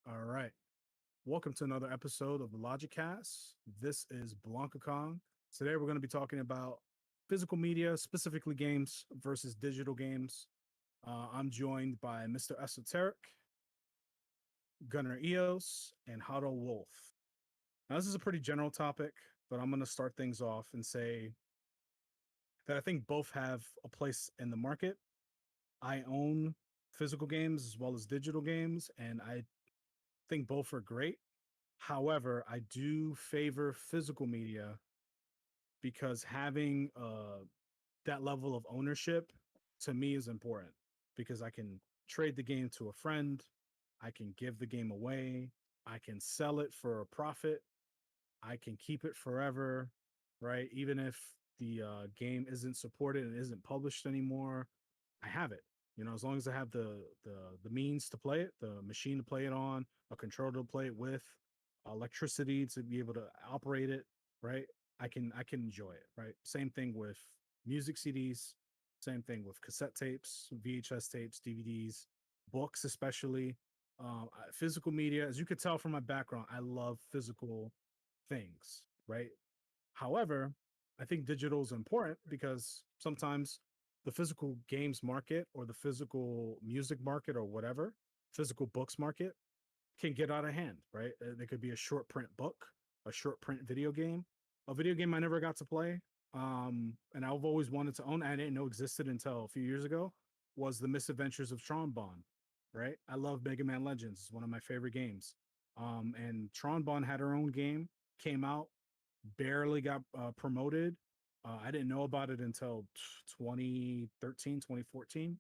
All right. Welcome to another episode of the LogiCast. This is Blanca Kong. Today we're going to be talking about physical media, specifically games versus digital games. I'm joined by Mr. Esoteric, Gunnar Eos, and Huddle Wolf. Now, this is a pretty general topic, but I'm going to start things off and say that I think both have a place in the market. I own physical games as well as digital games, and I think both are great. However, I do favor physical media because having that level of ownership to me is important because I can trade the game to a friend, I can give the game away, I can sell it for a profit, I can keep it forever, right? Even if the game isn't supported and isn't published anymore, I have it. You know, as long as I have the means to play it, the machine to play it on, a controller to play it with, electricity to be able to operate it, right? I can enjoy it, right? Same thing with music CDs, same thing with cassette tapes, VHS tapes, DVDs, books, especially physical media. As you could tell from my background, I love physical things, right? However, I think digital is important because sometimes the physical games market or the physical music market or whatever, physical books market can get out of hand, right? There could be a short print book, a short print video game, a video game I never got to play. And I've always wanted to own, I didn't know existed until a few years ago, was The Misadventures of Tron Bond, right? I love Mega Man Legends. It's one of my favorite games. And Tron Bond had her own game, came out, barely got promoted. I didn't know about it until 2013, 2014.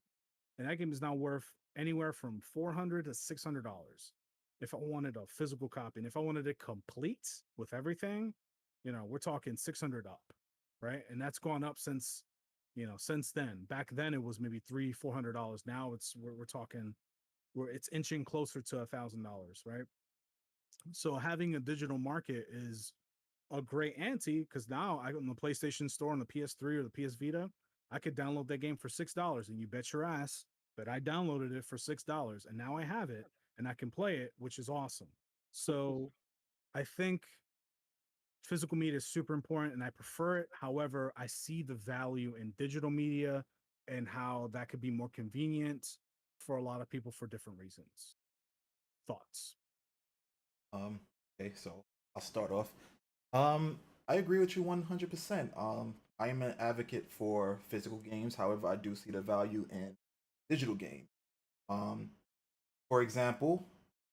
And that game is now worth anywhere from $400 to $600 if I wanted a physical copy. And if I wanted it complete with everything, we're talking 600 up, right? And that's gone up since then. Back then it was maybe $300, $400. Now we're talking where it's inching closer to $1,000, right? So having a digital market is a great ante because now I on the PlayStation Store on the PS3 or the PS Vita, I could download that game for $6, and you bet your ass that I downloaded it for $6, and now I have it and I can play it, which is awesome. So I think physical media is super important, and I prefer it. However, I see the value in digital media and how that could be more convenient for a lot of people for different reasons. Thoughts? Um, okay, so I'll start off. Um, I agree with you 100%. I am an advocate for physical games. However, I do see the value in digital games. Um, for example,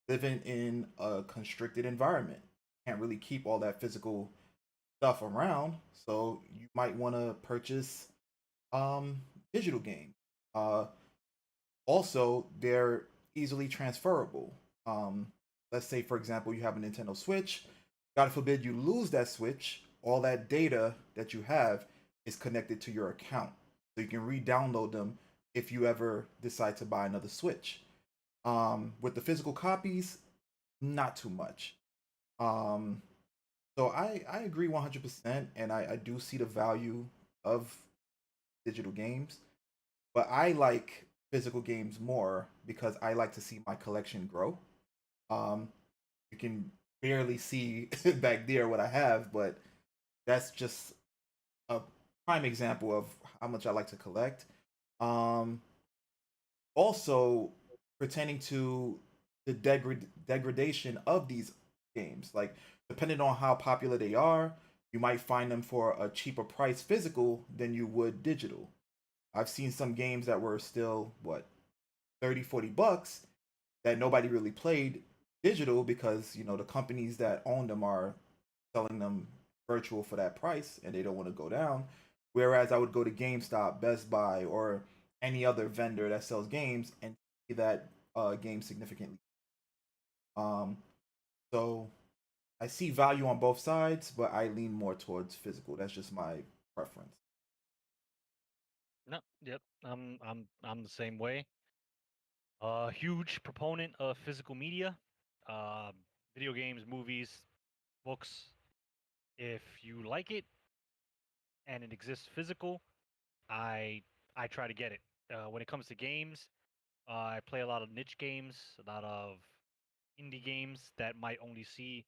living in a constricted environment, can't really keep all that physical stuff around. So you might want to purchase um digital games. Uh, Also, they're easily transferable. Let's say, for example, you have a Nintendo Switch. God forbid you lose that Switch, all that data that you have is connected to your account. So you can re download them if you ever decide to buy another Switch. With the physical copies, not too much. Um, so I agree 100%, and I do see the value of digital games. But I like physical games more because I like to see my collection grow. Um, you can barely see back there what I have, but that's just a prime example of how much I like to collect. Um, Also, pertaining to the degradation of these games, like depending on how popular they are, you might find them for a cheaper price physical than you would digital. I've seen some games that were still what 30, 40 bucks that nobody really played digital because the companies that own them are selling them virtual for that price and they don't want to go down. Whereas I would go to GameStop, Best Buy, or any other vendor that sells games and see that game significantly. Um, so I see value on both sides, but I lean more towards physical. That's just my preference. No, yep. I'm the same way. Huge proponent of physical media, um, video games, movies, books. If you like it and it exists physical, I I try to get it. When it comes to games, I play a lot of niche games, a lot of indie games that might only see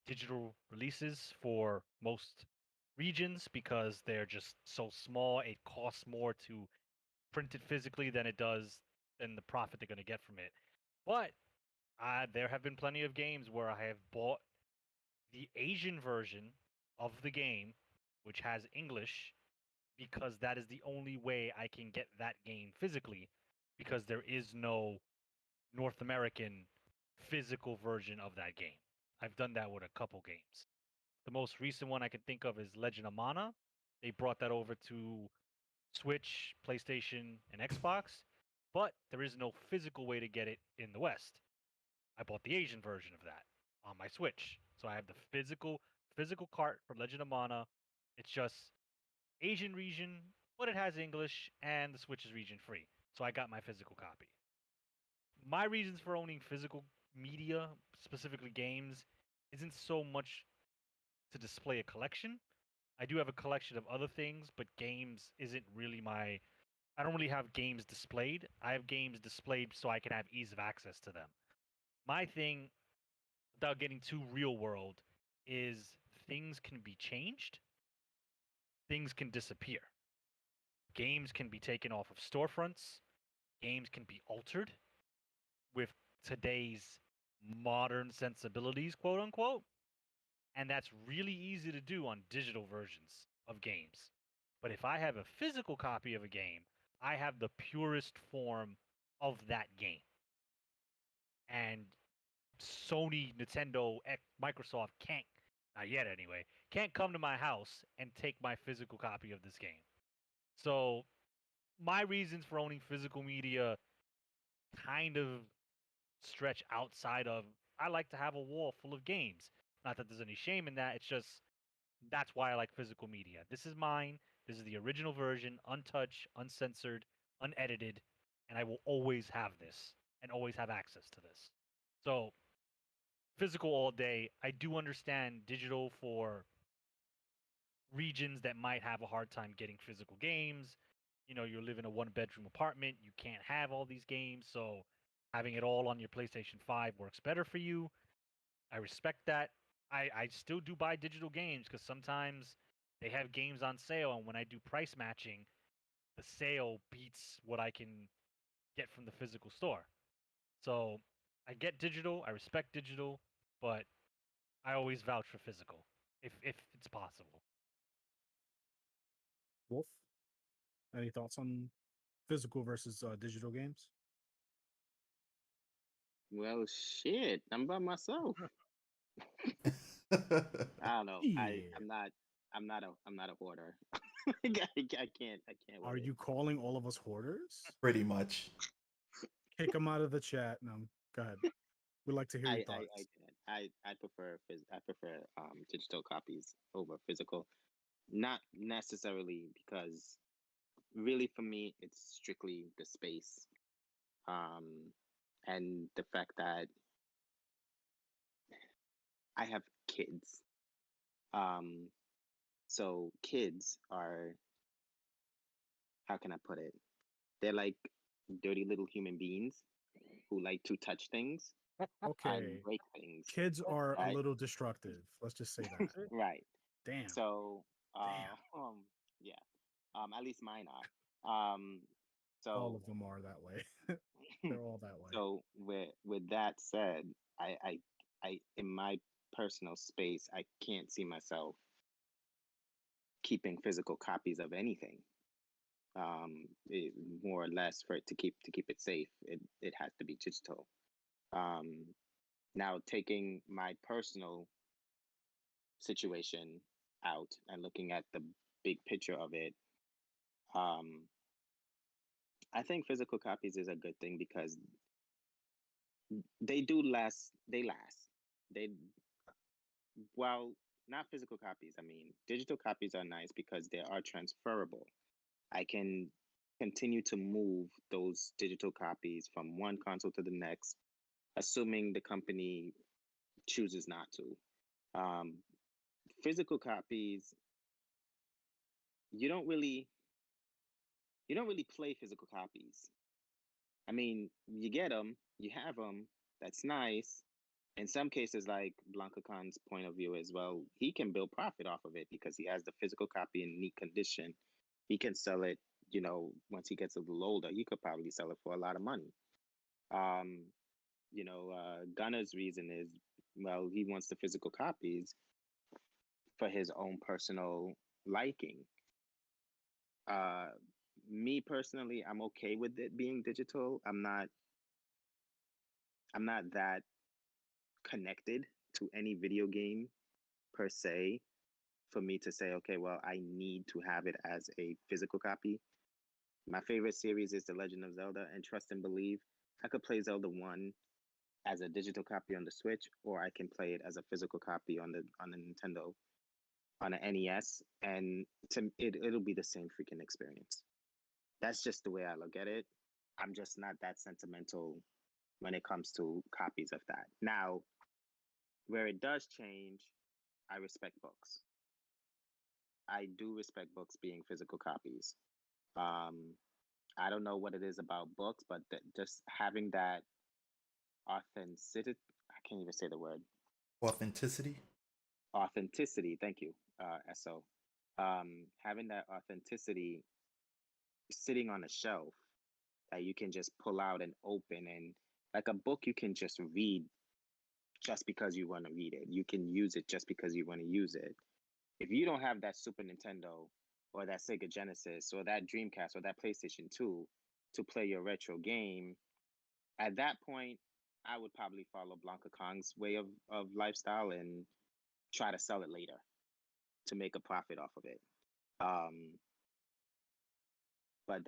digital releases for most regions because they're just so small. It costs more to print it physically than it does than the profit they're going to get from it. But there have been plenty of games where I have bought the Asian version of the game, which has English, because that is the only way I can get that game physically, because there is no North American physical version of that game. I've done that with a couple games. The most recent one I can think of is Legend of Mana. They brought that over to Switch, PlayStation, and Xbox, but there is no physical way to get it in the West. I bought the Asian version of that on my Switch. So I have the physical cart for Legend of Mana. It's just Asian region, but it has English and the Switch is region free. So I got my physical copy. My reasons for owning physical media, specifically games, isn't so much to display a collection. I do have a collection of other things, but games isn't really my. I don't really have games displayed. I have games displayed so I can have ease of access to them. My thing, without getting too real world, is things can be changed, things can disappear. Games can be taken off of storefronts, games can be altered with today's modern sensibilities, quote unquote. And that's really easy to do on digital versions of games. But if I have a physical copy of a game, I have the purest form of that game. And Sony, Nintendo, Microsoft can't, not yet anyway, can't come to my house and take my physical copy of this game. So my reasons for owning physical media kind of stretch outside of I like to have a wall full of games. Not that there's any shame in that. It's just that's why I like physical media. This is mine. This is the original version, untouched, uncensored, unedited, and I will always have this and always have access to this. So, physical all day. I do understand digital for regions that might have a hard time getting physical games. You know, you live in a one bedroom apartment, you can't have all these games, so having it all on your PlayStation 5 works better for you. I respect that. I still do buy digital games because sometimes they have games on sale, and when I do price matching, the sale beats what I can get from the physical store. So I get digital, I respect digital, but I always vouch for physical if it's possible. Wolf, any thoughts on physical versus digital games? Well, shit, I'm by myself. I don't know. Yeah. I'm not a hoarder. I can't Are with it. you calling all of us hoarders? Pretty much. Kick them out of the chat. No, go ahead. We'd like to hear your I thoughts. I prefer digital copies over physical. Not necessarily because really for me it's strictly the space. Um and the fact that I have kids. Um so kids are, how can I put it? They're like dirty little human beings who like to touch things and Okay. break things. Kids are a Right? little destructive. Let's just say that. Right. Damn. So Damn. yeah. At least mine are. All So of them are that way. They're all that way. so with that said, I in my personal space, I can't see myself keeping physical copies of anything. More or less for it to keep it safe, it has to be digital. Um, Now taking my personal situation out and looking at the big picture of it, um, I think physical copies is a good thing because they do last. They last. They well, not physical copies. I mean, digital copies are nice because they are transferable. I can continue to move those digital copies from one console to the next, assuming the company chooses not to. Physical copies, you don't really you don't really play physical copies. I mean, you get them, you have them, that's nice, In some cases, like Blanca Khan's point of view as well, he can build profit off of it because he has the physical copy in neat condition. He can sell it, once he gets a little older, he could probably sell it for a lot of money. Gunner's reason is, well, he wants the physical copies for his own personal liking. Me personally, I'm okay with it being digital. I'm not that connected to any video game per se for me to say, okay, well, I need to have it as a physical copy. My favorite series is The Legend of Zelda, and trust and believe, I could play Zelda 1 as a digital copy on the Switch, or I can play it as a physical copy on the Nintendo, on an NES, and it'll be the same freaking experience. That's just the way I look at it. I'm just not that sentimental when it comes to copies of that. Now, where it does change, I respect books. I do respect books being physical copies. I don't know what it is about books, but just having that authenticity, I can't even say the word. Authenticity. Authenticity. Thank you, So. Having that authenticity sitting on a shelf that you can just pull out and open, and like a book you can just read just because you want to read it. You can use it just because you want to use it. If you don't have that Super Nintendo or that Sega Genesis or that Dreamcast or that PlayStation 2 to play your retro game, at that point, I would probably follow Blanca Kong's way of lifestyle and try to sell it later to make a profit off of it. But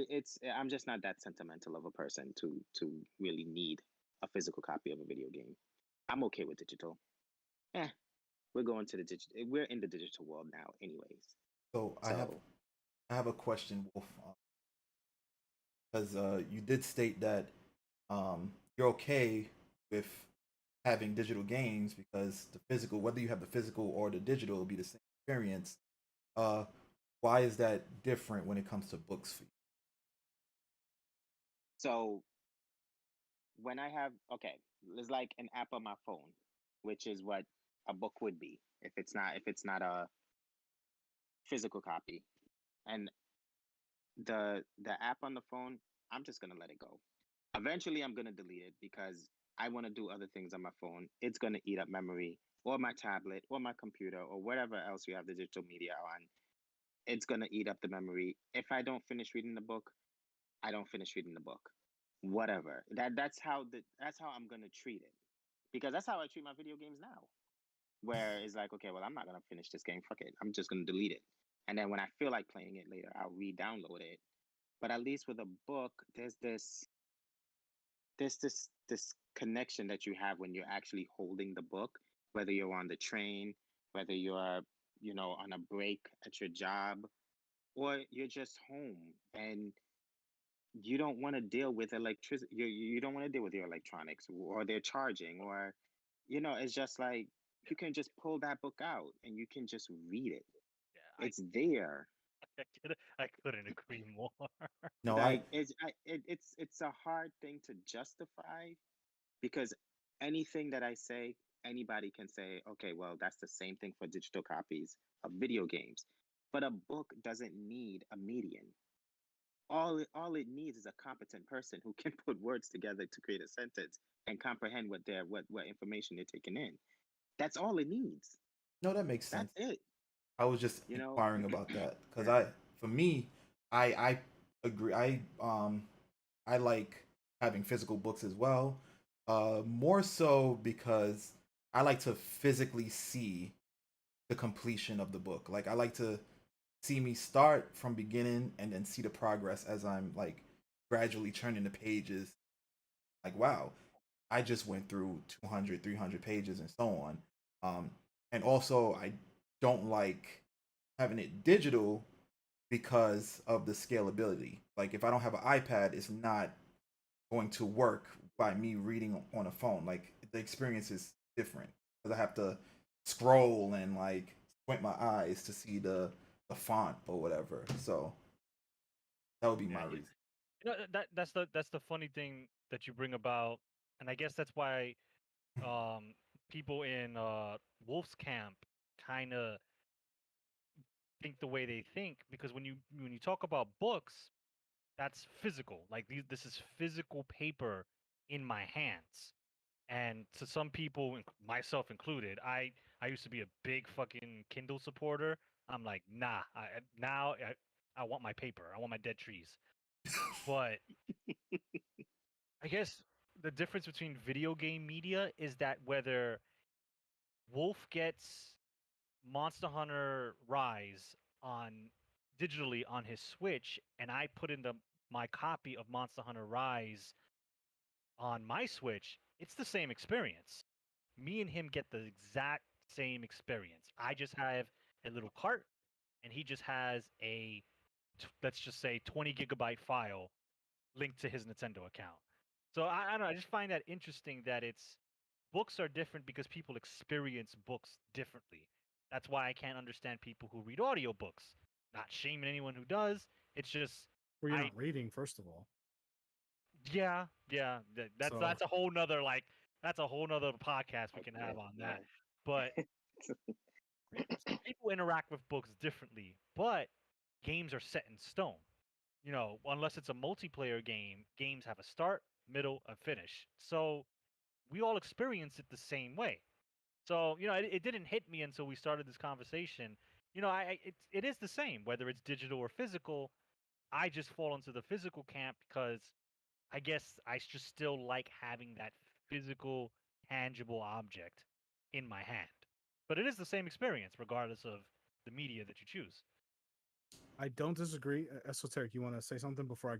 it's I'm just not that sentimental of a person to really need a physical copy of a video game. I'm okay with digital. We're going to the digital. We're in the digital world now, anyways. So I have a question, Wolf, because you did state that you're okay with having digital games because the physical, whether you have the physical or the digital, will be the same experience. Uh, why is that different when it comes to books for you? So when I have there's like an app on my phone, which is what a book would be if it's not a physical copy. And the app on the phone, I'm just gonna let it go. Eventually I'm gonna delete it because I want to do other things on my phone. It's gonna eat up memory, or my tablet or my computer or whatever else you have the digital media on. It's gonna eat up the memory. If I don't finish reading the book, I don't finish reading the book. Whatever. That's how I'm gonna treat it. Because that's how I treat my video games now. Where it's like, okay, well, I'm not gonna finish this game. Fuck it. I'm just gonna delete it. And then when I feel like playing it later, I'll re-download it. But at least with a book, there's this connection that you have when you're actually holding the book, whether you're on the train, whether you're, on a break at your job, or you're just home and you don't want to deal with electricity. You don't want to deal with your electronics or their charging, or it's just like you can just pull that book out and you can just read it. Yeah, It's there. I couldn't agree more. No, I Like it's a hard thing to justify because anything that I say, anybody can say, okay, well, that's the same thing for digital copies of video games. But a book doesn't need a medium. All it needs is a competent person who can put words together to create a sentence and comprehend what information they're taking in. That's all it needs. no, that makes sense. That's it. I was just You know, inquiring about that because for me, I agree. I like having physical books as well. More so because I like to physically see the completion of the book. Like I like to see me start from beginning and then see the progress as I'm like gradually turning the pages. Like wow, I just went through 200, 300 pages and so on. And also I don't like having it digital because of the scalability. Like if I don't have an iPad, it's not going to work by me reading on a phone. Like the experience is different because I have to scroll and like squint my eyes to see the font or whatever. So that would be Yeah, my reason. that's the funny thing that you bring about, and I guess that's why people in Wolf's camp kind of think the way they think, because when you talk about books, that's physical. Like this is physical paper in my hands. And to some people, myself included, I used to be a big fucking Kindle supporter. I'm like, nah. I want my paper. I want my dead trees. But I guess the difference between video game media is that whether Wolf gets Monster Hunter Rise on digitally on his Switch, and I put in my copy of Monster Hunter Rise on my Switch, it's the same experience. Me and him get the exact same experience. I just have a little cart, and he just has let's just say 20 gigabyte file linked to his Nintendo account. So I don't know. I just find that interesting that it's books are different because people experience books differently. That's why I can't understand people who read audiobooks. Not shaming anyone who does. It's just Well, you're I not reading, first of all. yeah. That's So that's a whole nother that's a whole nother podcast we can have Okay, on that. yeah. But people interact with books differently, but games are set in stone. Unless it's a multiplayer game, games have a start, middle, and finish. So we all experience it the same way. So it didn't hit me until we started this conversation. It is the same whether it's digital or physical. I just fall into the physical camp because I guess I just still like having that physical, tangible object in my hand. But it is the same experience regardless of the media that you choose. I don't disagree. Esoteric, you want to say something before I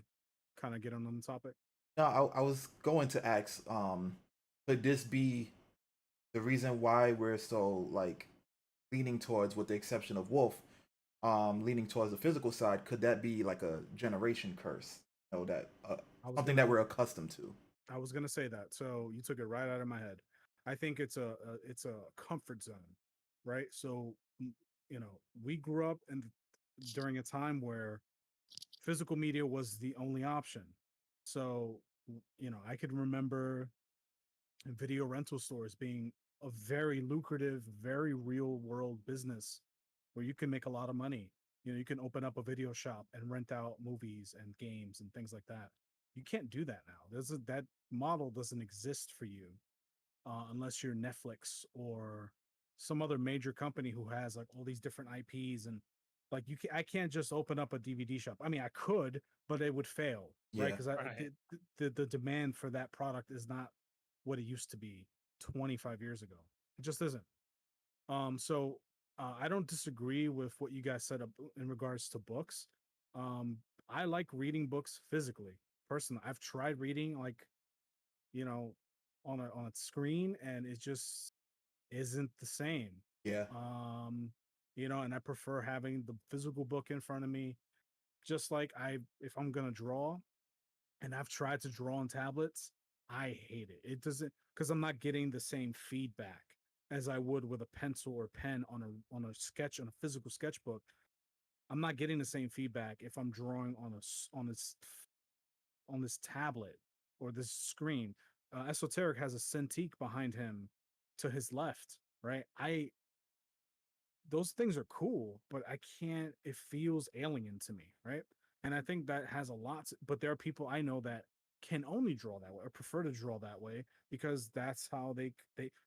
kind of get on the topic? No, I was going to ask, could this be the reason why we're so like leaning towards, with the exception of Wolf, leaning towards the physical side? Could that be like a generation curse? That I was something gonna that we're accustomed to. I was gonna say that. So you took it right out of my head. I think it's a comfort zone, right? So we grew up during a time where physical media was the only option. So I could remember video rental stores being a very lucrative, very real world business where you can make a lot of money. You can open up a video shop and rent out movies and games and things like that. You can't do that now. That model doesn't exist for you unless you're Netflix or some other major company who has like all these different IPs and like I can't just open up a DVD shop. I mean, I could, but it would fail, right? Yeah, Because Right. the demand for that product is not what it used to be 25 years ago. It just isn't. So I don't disagree with what you guys said in regards to books. I like reading books physically. Personally, I've tried reading like you know on a screen, and it just isn't the same. yeah, Um, and I prefer having the physical book in front of me. Just like if I'm gonna draw, and I've tried to draw on tablets. I hate it. It doesn't because I'm not getting the same feedback as I would with a pencil or pen on a physical sketchbook. I'm not getting the same feedback if I'm drawing on this tablet or this screen. Esoteric has a Cintiq behind him to his left, right? I Those things are cool, but I can't. It feels alien to me, right? And I think that has a lot. But there are people I know that can only draw that way or prefer to draw that way because that's how they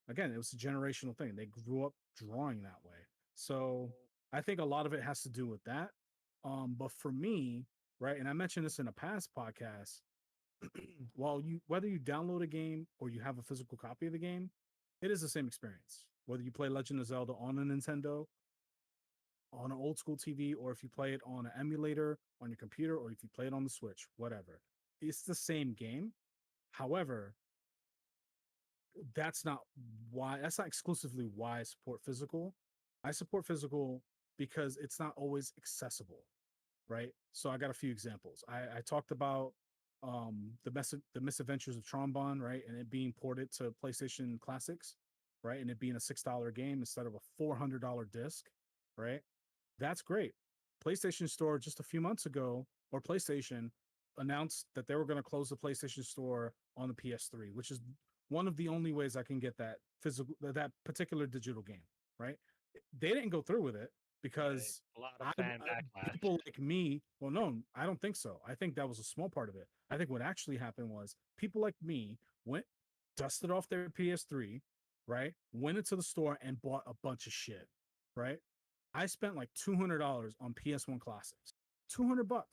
again. It was a generational thing. They grew up drawing that way. So I think a lot of it has to do with that. But for me, right, and I mentioned this in a past podcast. Whether you download a game or you have a physical copy of the game, it is the same experience. Whether you play Legend of Zelda on a Nintendo, on an old school TV, or if you play it on an emulator on your computer, or if you play it on the Switch, whatever. It's the same game. However, that's not exclusively why I support physical. I support physical because it's not always accessible, right? So I got a few examples. I talked about the misadventures of Trombone, right? And it being ported to PlayStation Classics, right? And it being a $6 game instead of a $400 disc, right? That's great. PlayStation Store just a few months ago, or PlayStation announced that they were going to close the PlayStation Store on the PS3, which is one of the only ways I can get that that particular digital game, right? They didn't go through with it because a lot of fan backlash. people like me, well, no, I don't think so. I think that was a small part of it. I think what actually happened was people like me went, dusted off their PS3, right? Went into the store and bought a bunch of shit, right? I spent like $200 on PS1 classics, $200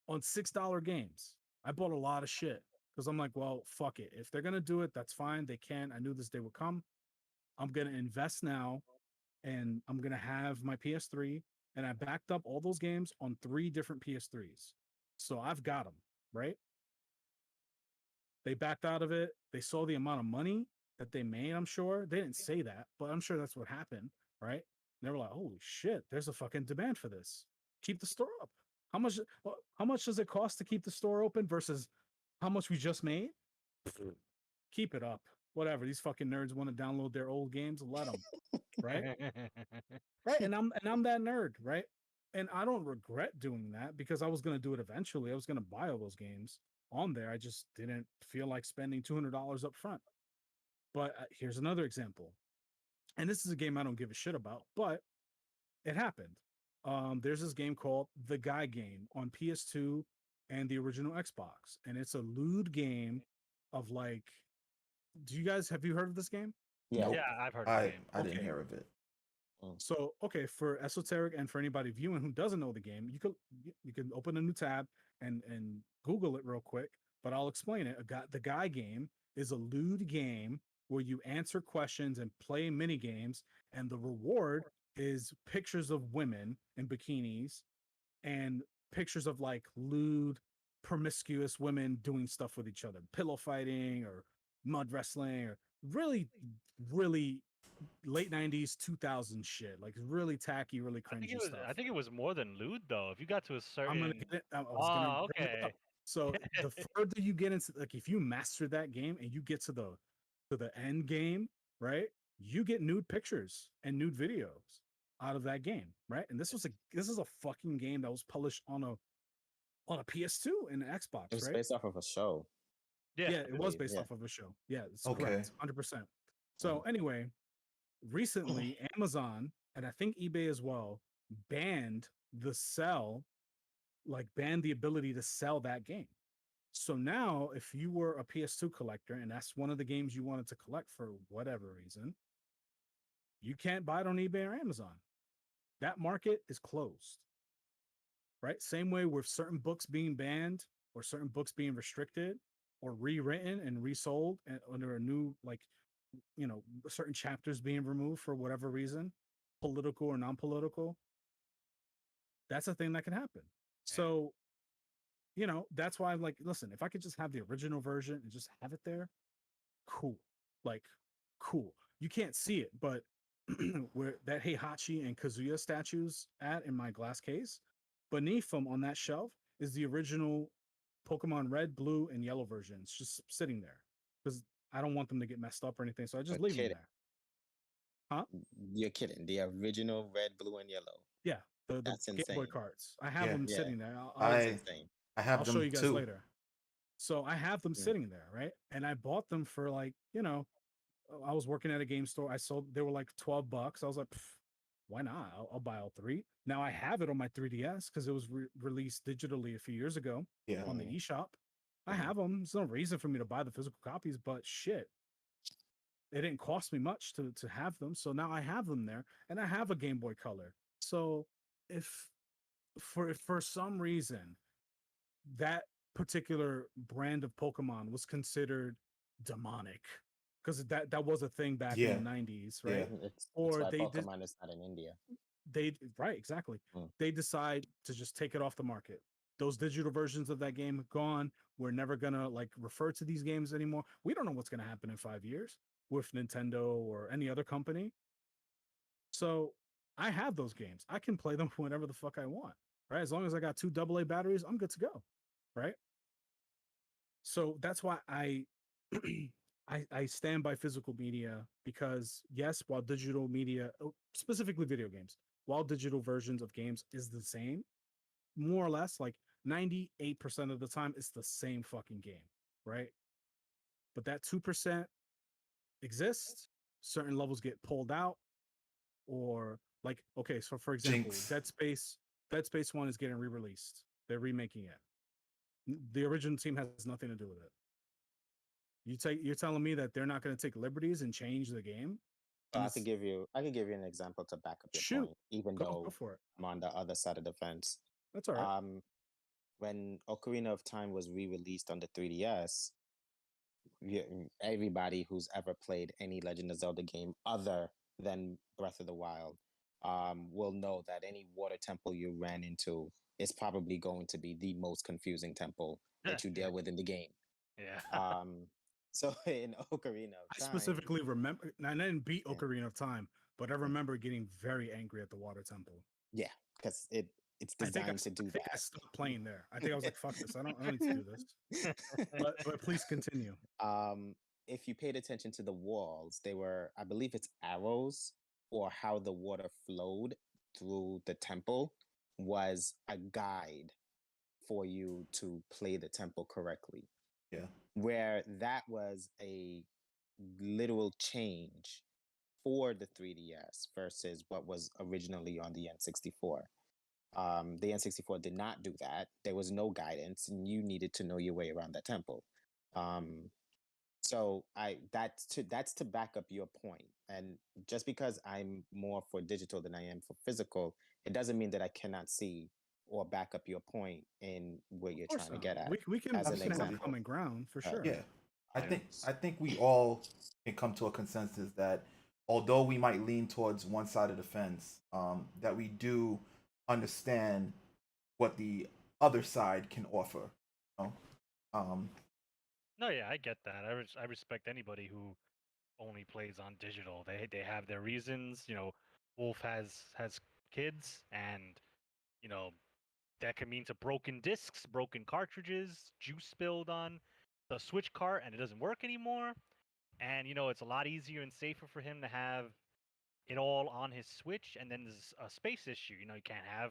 on $6 games. I bought a lot of shit because I'm like, well, fuck it. If they're gonna do it, that's fine. They can. I knew this day would come. I'm gonna invest now, and I'm gonna have my PS3. And I backed up all those games on 3 different PS3s, so I've got them right. They backed out of it. They saw the amount of money that they made. I'm sure they didn't say that, but I'm sure that's what happened, right? And they were like, "Holy shit, there's a fucking demand for this. Keep the store up. How much? How much does it cost to keep the store open versus how much we just made? Keep it up. Whatever. These fucking nerds want to download their old games. Let them, right? Right. And I'm that nerd, right? And I don't regret doing that because I was gonna do it eventually. I was gonna buy all those games on there. I just didn't feel like spending $200 up front. But here's another example, and this is a game I don't give a shit about, but it happened. There's this game called The Guy Game on PS2 and the original Xbox, and it's a lewd game of like. Do you guys have you heard of this game? Yeah. Nope. Yeah, I've heard the game. I didn't Okay. hear of it. So, okay, for Esoteric and for anybody viewing who doesn't know the game, you can open a new tab and Google it real quick. But I'll explain it. The Guy Game is a lewd game where you answer questions and play mini games, and the reward is pictures of women in bikinis and pictures of like lewd, promiscuous women doing stuff with each other, pillow fighting or mud wrestling, or really, really late 90s 2000 shit, like really tacky, really cringy stuff. I think it was more than lewd though. If you got to a certain, I'm gonna get it. I was gonna bring it okay. up. So the further you get into, like, if you master that game and you get to the end game, right, you get nude pictures and nude videos out of that game, right? And this is a fucking game that was published on a PS2 and an Xbox, It was right? based off of a show. Yeah, Yeah, it was based yeah. off of a show. Yeah, it's Okay. correct, 100%. So anyway, recently Amazon and I think eBay as well banned banned the ability to sell that game. So now if you were a PS2 collector and that's one of the games you wanted to collect for whatever reason, you can't buy it on eBay or Amazon. That market is closed. Right? Same way with certain books being banned or certain books being restricted or rewritten and resold under a new, like, certain chapters being removed for whatever reason, political or non-political. That's a thing that can happen. So, that's why I'm like, listen, if I could just have the original version and just have it there, cool. Like, cool. You can't see it, but where that Heihachi and Kazuya statues at in my glass case, beneath them on that shelf is the original Pokemon Red, Blue, and Yellow version. It's just sitting there because I don't want them to get messed up or anything, so I just You're leave them kidding. there. Huh? You're kidding. The original red, blue, and yellow. Yeah, the That's Game Boy insane. cards. I have Yeah. them Yeah. sitting there. That's I insane. have I'll them show you guys too. later. So I have them Yeah. sitting there, right? And I bought them for like, I was working at a game store. They were like $12. I was like, why not? I'll buy all 3. Now I have it on my 3DS because it was released digitally a few years ago Yeah. on the eShop. I Mhm. have them. There's no reason for me to buy the physical copies, but shit, it didn't cost me much to have them. So now I have them there, and I have a Game Boy Color. So if for some reason that particular brand of Pokemon was considered demonic, because that was a thing back in Yeah. the 90s, Yeah. right? It's Or why they did Pokemon is not in India. right, exactly. Mm. They decide to just take it off the market. Those digital versions of that game are gone. We're never gonna like refer to these games anymore. We don't know what's gonna happen in 5 years with Nintendo or any other company. So I have those games. I can play them whenever the fuck I want, right? As long as I got 2 AA batteries, I'm good to go, right? So that's why I I stand by physical media, because yes, while digital media, specifically video games, while digital versions of games is the same, more or less, like 98% of the time, it's the same fucking game, right? but that 2% exists. Certain levels get pulled out, or like, okay, so for example, Jinx. Dead Space 1 is getting re-released. They're remaking it. The original team has nothing to do with it. You're telling me that they're not going to take liberties and change the game? So And I could give you an example to back up your shoot, point, even go though for it. I'm on the other side of the fence. That's all right. When Ocarina of Time was re-released on the 3DS, everybody who's ever played any Legend of Zelda game other than Breath of the Wild will know that any water temple you ran into is probably going to be the most confusing temple that you deal with in the game. Yeah. So in Ocarina of I Time, specifically remember, and I didn't beat Ocarina of Time, but I remember getting very angry at the water temple. yeah, because it's designed to do I think I that. stopped playing there. I think I was like, "Fuck this! I don't need to do this." But please continue. If you paid attention to the walls, they were, I believe it's arrows, or how the water flowed through the temple was a guide for you to play the temple correctly. Yeah. Where that was a literal change for the 3DS versus what was originally on the N64. The N64 did not do that. There was no guidance, and you needed to know your way around that temple. So that's to back up your point. And just because I'm more for digital than I am for physical, it doesn't mean that I cannot see or back up your point in where you're trying to get at. We can as an have example. common ground for sure. Yeah. I think we all can come to a consensus that although we might lean towards one side of the fence, that we do understand what the other side can offer. You know? No, yeah, I get that. I respect anybody who only plays on digital. They have their reasons. Wolf has kids, and you know that can mean to broken discs, broken cartridges, juice spilled on the Switch cart, and it doesn't work anymore. And it's a lot easier and safer for him to have it all on his Switch. And then there's a space issue. You can't have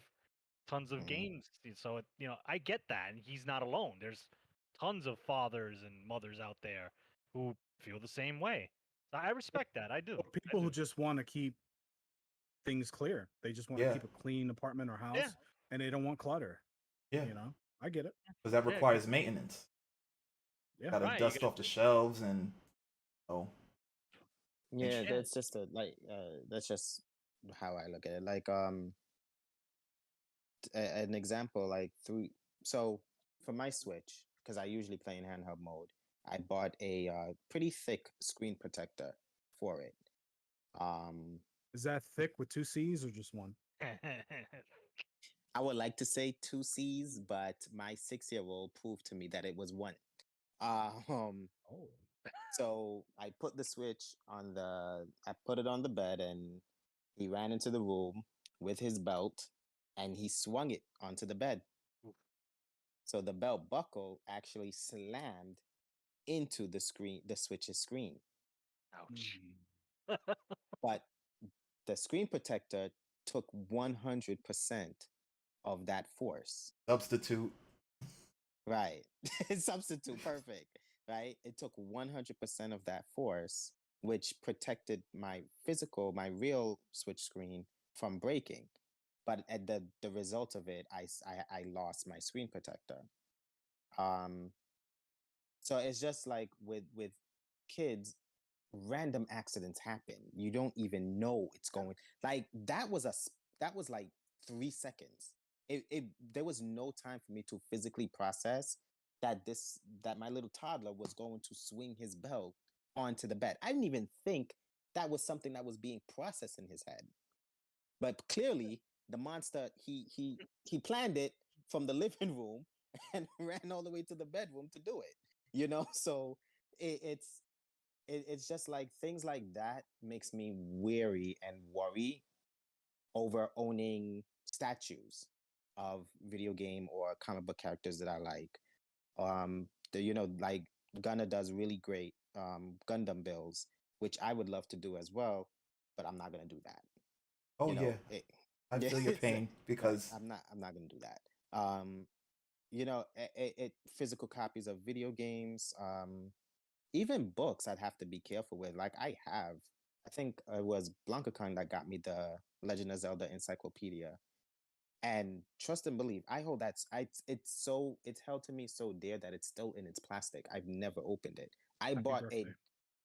tons of games. So I get that, and he's not alone. There's tons of fathers and mothers out there who feel the same way. So I respect that. I do. Or people who just want to keep things clear. They just want to Yeah. keep a clean apartment or house, Yeah. and they don't want clutter. Yeah. I get it. Because that Yeah, requires maintenance. Yeah. Gotta Right, you dust gotta- off the shelves and Yeah, shit. that's just that's just how I look at it. Like an example, like so for my Switch, because I usually play in handheld mode, I bought a pretty thick screen protector for it. Is that thick with 2 C's or just one? I would like to say 2 C's, but my 6-year-old proved to me that it was one. Um, Oh. so I put the Switch I put it on the bed, and he ran into the room with his belt, and he swung it onto the bed. Oof. So the belt buckle actually slammed into the Switch's screen. Ouch. But the screen protector took 100% of that force. substitute. Right. Substitute, perfect. Right. It took 100% of that force, which protected my real Switch screen from breaking. But at the result of it, I lost my screen protector. So it's just like with kids, random accidents happen. You don't even know it's going. Like that was like 3 seconds. It there was no time for me to physically process that my little toddler was going to swing his belt onto the bed. I didn't even think that was something that was being processed in his head. But clearly, the monster he planned it from the living room and ran all the way to the bedroom to do it. So it's it's just like things like that makes me weary and worry over owning statues of video game or comic book characters that I like. Like Gunna does really great Gundam builds, which I would love to do as well, but I'm not gonna do that. Oh You know, yeah. it, I feel your it's, pain right, because I'm not gonna do that. Physical copies of video games. even books I'd have to be careful with. Like I think it was BlancaCon that got me the Legend of Zelda Encyclopedia. And trust and believe, I hold it's held to me so dear that it's still in its plastic. I've never opened it. Happy birthday.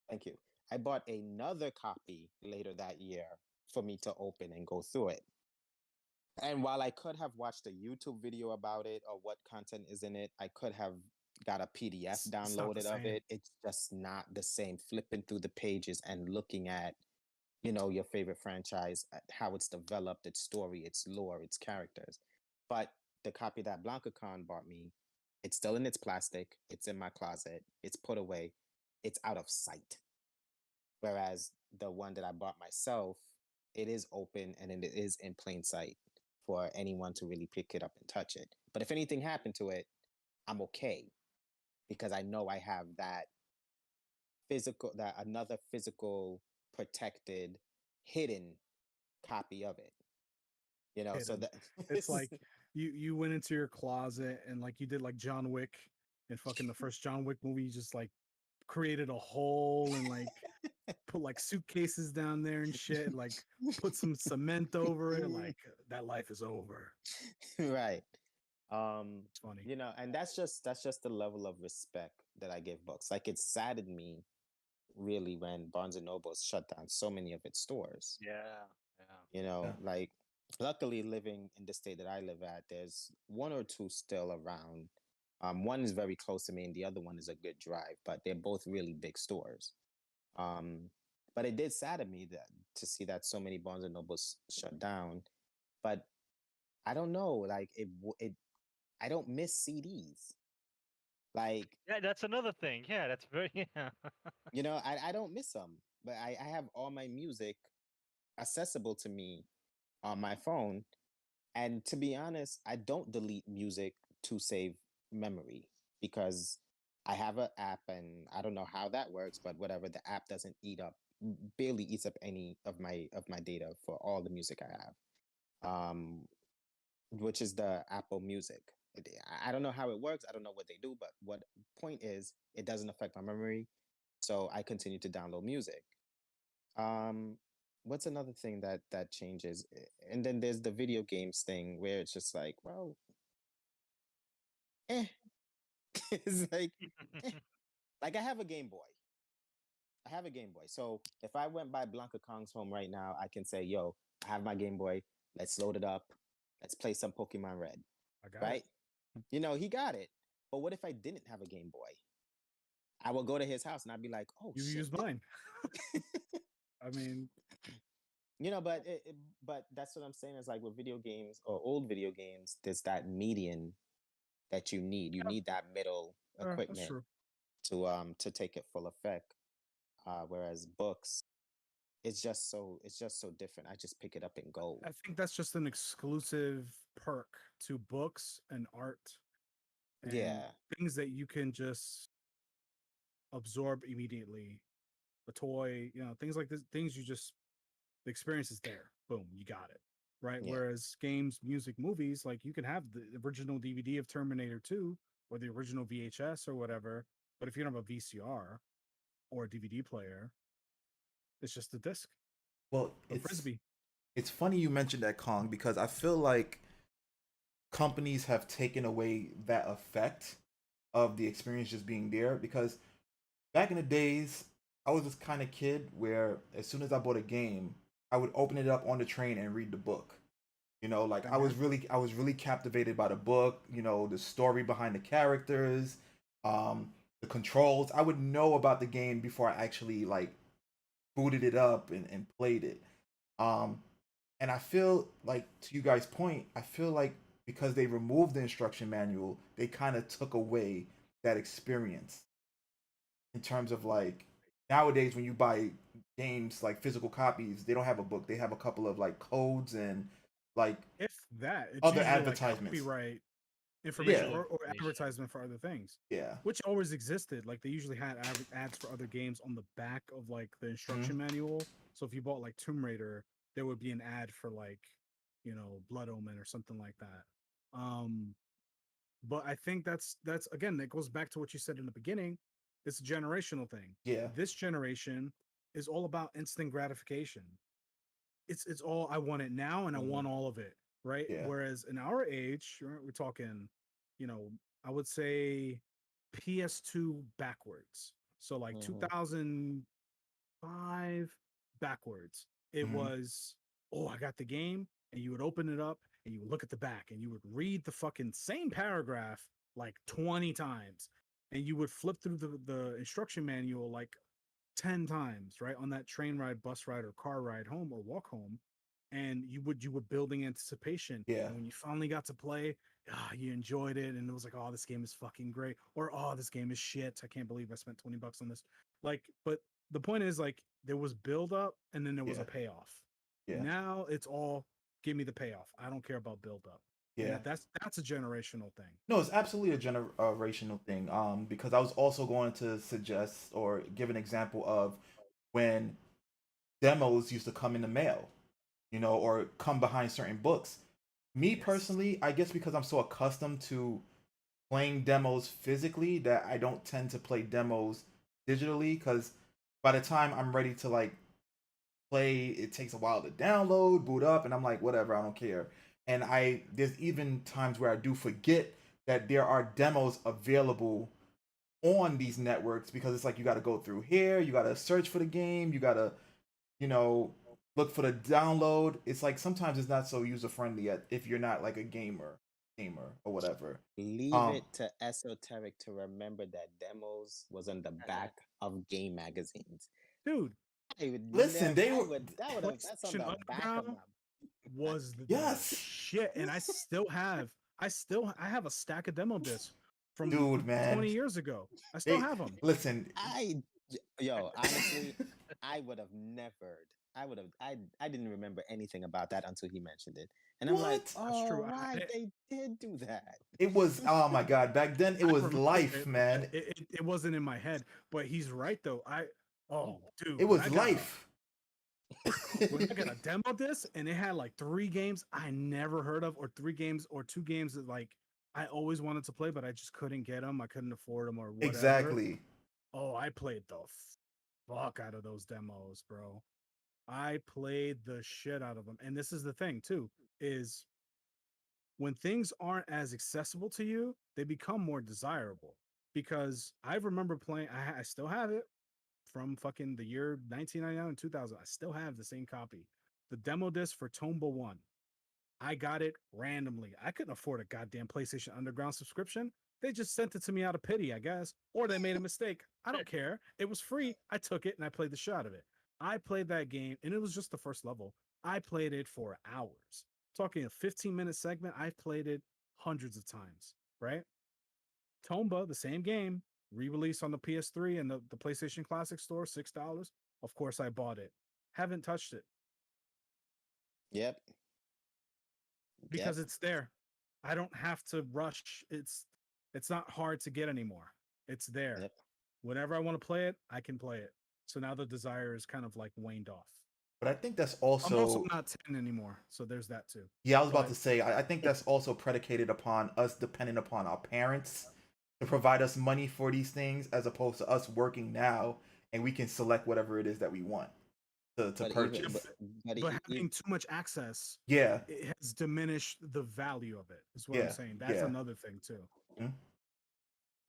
Thank you. I bought another copy later that year for me to open and go through it. And while I could have watched a YouTube video about it or what content is in it, I could have got a PDF It's not the downloaded of same. it. It's just not the same. Flipping through the pages and looking at, your favorite franchise, how it's developed, its story, its lore, its characters. But the copy that BlancaCon bought me, it's still in its plastic. It's in my closet. It's put away. It's out of sight. Whereas the one that I bought myself, it is open and it is in plain sight for anyone to really pick it up and touch it. But if anything happened to it, I'm okay because I know I have that another physical, protected, hidden copy of it. So Hidden. that It's like you went into your closet and like you did like John Wick in fucking the first John Wick movie. You just like created a hole and like put like suitcases down there and shit. And, like put some cement over it. Like that life is over. right. It's funny. And that's just the level of respect that I give books. Like it saddened me really when Barnes and Noble shut down so many of its stores. Yeah. Yeah. Like luckily living in the state that I live at, there's one or two still around. One is very close to me and the other one is a good drive, but they're both really big stores. But it did sadden me to see that so many Barnes and Nobles shut down. But I don't know, like I don't miss CDs. Like, Yeah, that's another thing. Yeah, that's very yeah. I don't miss them, but I have all my music accessible to me on my phone. And to be honest, I don't delete music to save memory because I have an app and I don't know how that works, but whatever, the app doesn't barely eats up any of my data for all the music I have. Which is the Apple Music. I don't know how it works. I don't know what they do, but what point is it doesn't affect my memory, so I continue to download music. What's another thing that changes? And then there's the video games thing where it's just like, well, eh. It's eh. Like I have a Game Boy. I have a Game Boy. So if I went by Blanca Kong's home right now, I can say, yo, I have my Game Boy. Let's load it up. Let's play some Pokemon Red. I got Right? it. He got it. But what if I didn't have a Game Boy? I would go to his house and I'd be like, oh, You shit. use mine. I mean, but that's what I'm saying is like with video games or old video games, there's that median that you need. You yeah, need that middle that's equipment true. to take it full effect. Whereas books, it's just so different. I just pick it up and go. I think that's just an exclusive perk to books and art and Yeah. things that you can just absorb immediately. A toy, things like this, things you just, the experience is there. Boom, you got it. Right. Yeah. Whereas games, music, movies, like you can have the original DVD of Terminator 2 or the original VHS or whatever. But if you don't have a VCR or a DVD player, it's just a disc, Well, a frisbee. it's funny you mentioned that, Kong, because I feel like companies have taken away that effect of the experience just being there. Because back in the days, I was this kind of kid where as soon as I bought a game, I would open it up on the train and read the book. Like I was really captivated by the book. The story behind the characters, the controls. I would know about the game before I actually like booted it up and played it. Um, and I feel like, to you guys' point, I feel like because they removed the instruction manual, they kind of took away that experience in terms of like nowadays when you buy games like physical copies, they don't have a book. They have a couple of like codes and like If that, it's other usually like advertisements. copyright information Yeah. or advertisement for other things, Yeah. which always existed. Like they usually had ads for other games on the back of like the instruction Mhm. manual. So if you bought like Tomb Raider, there would be an ad for like, Blood Omen or something like that. But I think that's again, that goes back to what you said in the beginning. It's a generational thing. Yeah. This generation is all about instant gratification. It's all I want it now and I want all of it, right? Yeah. Whereas in our age, we're talking, you know, I would say PS2 backwards. So like 2005 backwards. It Mhm. was, oh, I got the game, and you would open it up and you would look at the back and you would read the fucking same paragraph like 20 times. And you would flip through the instruction manual like 10 times, right? On that train ride, bus ride, or car ride home or walk home. And you were building anticipation. Yeah. And when you finally got to play, you enjoyed it. And it was like, oh, this game is fucking great. Or oh, this game is shit. I can't believe I spent $20 on this. Like, but the point is, like, there was build up and then there was Yeah. a payoff. Yeah. Now it's all give me the payoff. I don't care about build up. Yeah. And that's a generational thing. No, it's absolutely a generational thing. Because I was also going to suggest or give an example of when demos used to come in the mail, or come behind certain books. Me Yes. personally, I guess because I'm so accustomed to playing demos physically that I don't tend to play demos digitally because by the time I'm ready to like play, it takes a while to download, boot up, and I'm like, whatever, I don't care. And there's even times where I do forget that there are demos available on these networks because it's like you got to go through here, you got to search for the game, you got to, you know, look for the download. It's like sometimes it's not so user friendly if you're not like a gamer or whatever. Leave it to Esoteric to remember that demos was on the back of game magazines. Dude, I would Listen, never. they I were would. That's on PlayStation the back of Underground my. was the yes, shit. And I have a stack of demo discs from dude, man. 20 years ago. I still They have them. listen. Honestly, I would have never. I didn't remember anything about that until he mentioned it, and I'm like, What? That's true. oh, right, they did do that. It was, oh my god, back then it I was remember life, it. man. It wasn't in my head, but he's right though. Dude, It was life. when I got a demo disc and it had like 3 games I never heard of, or 3 games or 2 games that like I always wanted to play, but I just couldn't get them. I couldn't afford them or whatever. Exactly. Oh, I played the fuck out of those demos, bro. I played the shit out of them. And this is the thing too, is when things aren't as accessible to you, they become more desirable. Because I remember playing, I still have it from fucking the year 1999 and 2000. I still have the same copy. The demo disc for Tomba 1. I got it randomly. I couldn't afford a goddamn PlayStation Underground subscription. They just sent it to me out of pity, I guess. Or they made a mistake. I don't care. It was free. I took it and I played the shit out of it. I played that game and it was just the first level. I played it for hours. Talking a 15-minute segment, I've played it hundreds of times, right? Tomba, the same game, re-released on the PS3 and the PlayStation Classic store, $6. Of course, I bought it. Haven't touched it Yep. because it's there. I don't have to rush. It's not hard to get anymore. It's there. Yep. Whenever I want to play it, I can play it. So now the desire is kind of like waned off. But I think that's I'm also also, not 10 anymore, so there's that too. yeah, I was about But to say, I think that's also predicated upon us depending upon our parents to provide us money for these things as opposed to us working now and we can select whatever it is that we want to But purchase. even, but but e- having too much access, Yeah, it has diminished the value of it. Is what I'm yeah, saying. That's yeah. another thing too. Mhm.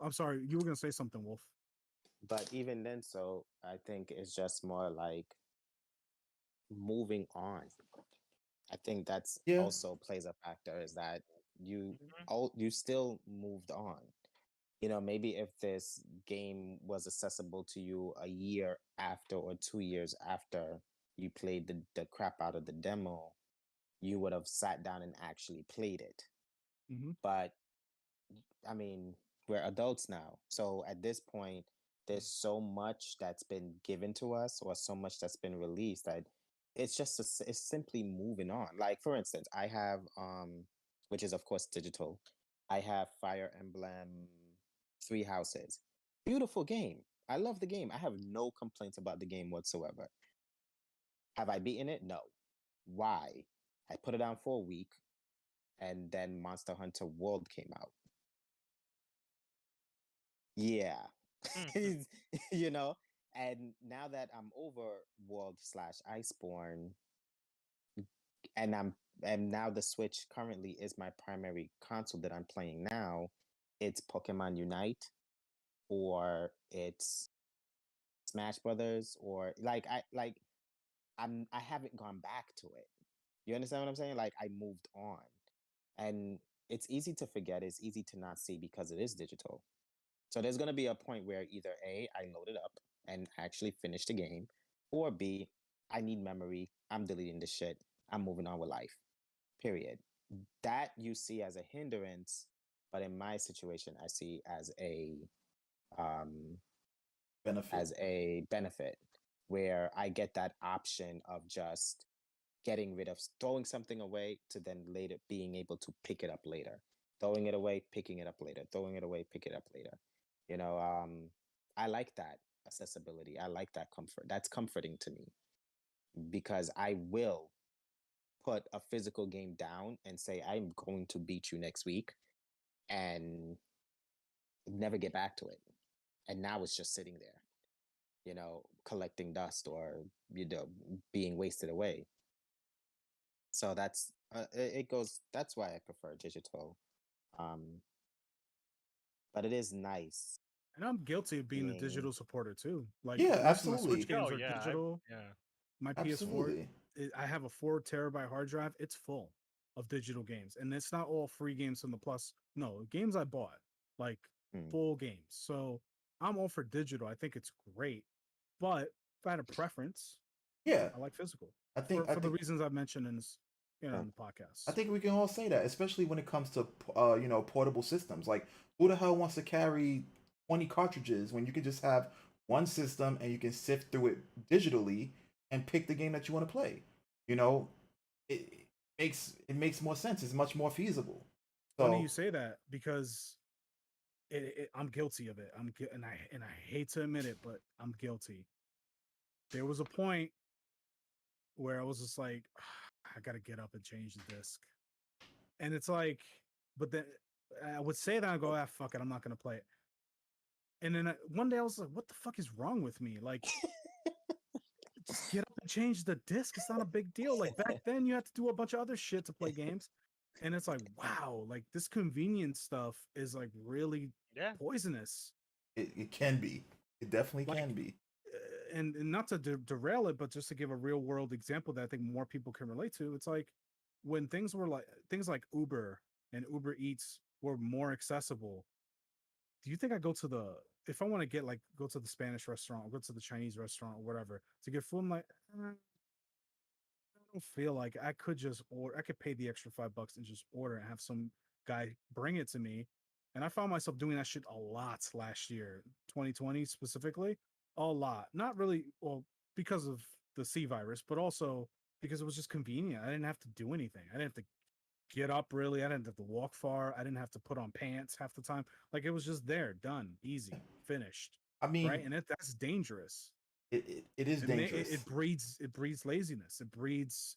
I'm sorry, you were gonna say something, Wolf. but even then, so I think it's just more like moving on. I think that's Yeah. also plays a factor is that you you still moved on. Maybe if this game was accessible to you a year after or 2 years after you played the crap out of the demo, you would have sat down and actually played it. Mhm. But I mean, we're adults now. So at this point, there's so much that's been given to us or so much that's been released that it's simply moving on. Like for instance, I have which is of course digital. I have Fire Emblem Three Houses. Beautiful game. I love the game. I have no complaints about the game whatsoever. Have I beaten it? No. Why? I put it down for a week and then Monster Hunter World came out. Yeah. Mhm. you know. And now that I'm over World slash Iceborne, and now the Switch currently is my primary console that I'm playing now. It's Pokemon Unite, or it's Smash Brothers, or I haven't gone back to it. You understand what I'm saying? Like I moved on. And it's easy to forget, it's easy to not see because it is digital. So there's going to be a point where either A, I load it up and actually finish the game, or B, I need memory. I'm deleting the shit. I'm moving on with life. Period. That you see as a hindrance, but in my situation, I see um, Benefit. as a benefit, where I get that option of just getting rid of throwing something away to then later being able to pick it up later, throwing it away, picking it up later, throwing it away, pick it up later. You know, I like that accessibility. I like that comfort. That's comforting to me because I will put a physical game down and say, I'm going to beat you next week and never get back to it. And now it's just sitting there, collecting dust or, being wasted away. So that's it goes. That's why I prefer digital. Um, but it is nice And I'm guilty of being a being. digital supporter too. Like Yeah, most of my Switch absolutely. games Oh are yeah, digital. yeah. My PS4, Absolutely. I have a 4 terabyte hard drive. It's full of digital games, and it's not all free games from the Plus. No, games I bought, like Mm, full games. So I'm all for digital. I think it's great, but if I had a preference, Yeah. I like physical I think I for the think reasons I've mentioned in this, uh, in the I podcast. think we can all say that, especially when it comes to portable systems. Like, who the hell wants to carry 20 cartridges when you can just have one system and you can sift through it digitally and pick the game that you want to play? You know, it makes more sense. It's much more feasible. Funny you So say that because I'm guilty of it. And I hate to admit it, but I'm guilty. There was a point where I was just like, I got to get up and change the disc. And it's like, but then I would say that and go, fuck it, I'm not going to play it. And then one day I was like, what the fuck is wrong with me? Like, just get up and change the disc. It's not a big deal. Like back then, you had to do a bunch of other shit to play games. And it's like, wow, like this convenience stuff is like really Yeah. poisonous. it can be. It definitely Like, can be. and not to derail it, but just to give a real world example that I think more people can relate to. It's like when things like Uber and Uber Eats were more accessible. Do you think I go to the if I want to get like go to the Spanish restaurant or go to the Chinese restaurant or whatever to get food? I'm like, I don't feel like I could just order. I could pay the extra $5 and just order and have some guy bring it to me. And I found myself doing that shit a lot last year, 2020 specifically, a lot. Not really, well, because of the C virus, but also because it was just convenient. I didn't have to do anything. I didn't have to get up really. I didn't have to walk far. I didn't have to put on pants half the time. Like it was just there, done, easy, finished, I mean, right? And that's dangerous. it is dangerous. It breeds laziness. It breeds